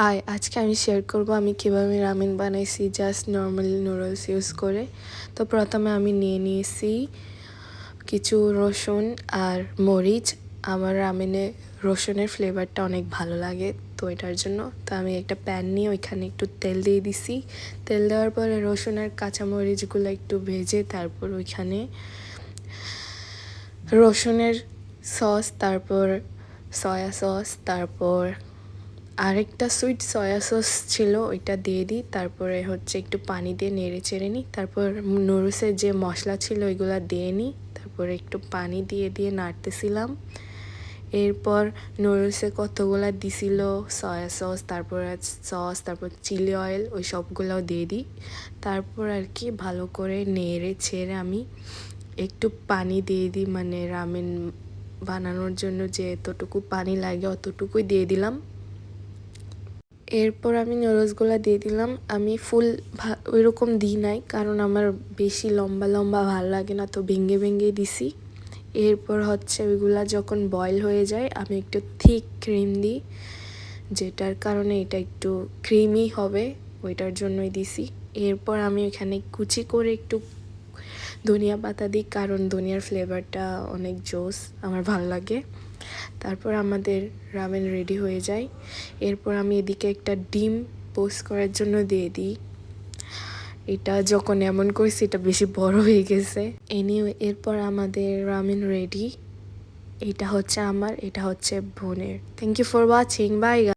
High, আজকে আমি share করব আমি কিভাবে রামেন বানাইছি জাস্ট নর্মাল নুডলস ইউজ করে। তো প্রথমে আমি নিয়ে নিয়েছি কিছু রসুন আর মরিচ। আমার রামেনে রসুনের ফ্লেভারটা অনেক ভালো লাগে, তো এটার জন্য তো আমি একটা প্যান নিয়ে ওইখানে একটু তেল দিয়ে দিছি। তেল দেওয়ার পরে রসুন আর কাঁচামরিচগুলো একটু ভেজে তারপর ওইখানে রসুনের সস, তারপর সয়া সস, তারপর আরেকটা সুইট সয়া সস ছিল ওইটা দিয়ে দিই। তারপরে হচ্ছে একটু পানি দিয়ে নেড়ে চেড়ে নিই। তারপর নুডলসের যে মশলা ছিল ওইগুলো দিয়ে নিই। তারপরে একটু পানি দিয়ে দিয়ে নাড়তেছিলাম। এরপর নুডলসে কতগুলো দিছিল সয়া সস, তারপর তারপর চিলি অয়েল, ওই সবগুলোও দিয়ে দিই। তারপর আর কি ভালো করে নেড়ে ছেড়ে আমি একটু পানি দিয়ে দিই, মানে রামেন বানানোর জন্য যে এতটুকু পানি লাগে অতটুকুই দিয়ে দিলাম। এরপর আমি নুডলসগুলো দিয়ে দিলাম। আমি ফুল ওইরকম দিই নাই, কারণ আমার বেশি লম্বা লম্বা ভালো লাগে না, তো ভেঙে ভেঙে দিছি। এরপর হচ্ছে ওইগুলা যখন বয়েল হয়ে যায় আমি একটু থিক ক্রিম দিই, যেটার কারণে এটা একটু ক্রিমি হবে, ওইটার জন্যই দিছি। এরপর আমি এখানে কুচি করে একটু ধনিয়া পাতা দিই, কারণ ধনিয়ার ফ্লেভারটা অনেক জোস, আমার ভালো লাগে। তারপর আমাদের রামেন রেডি হয়ে যায়। এরপর আমি এদিকে একটা ডিম পোস্ট করার জন্য দিয়ে দিই। এটা যখন এমন করছি এটা বেশি বড় হয়ে গেছে। এনিওয়ে, এরপর আমাদের রামেন রেডি। এটা হচ্ছে আমার, এটা হচ্ছে বোনের। Thank you for watching, by.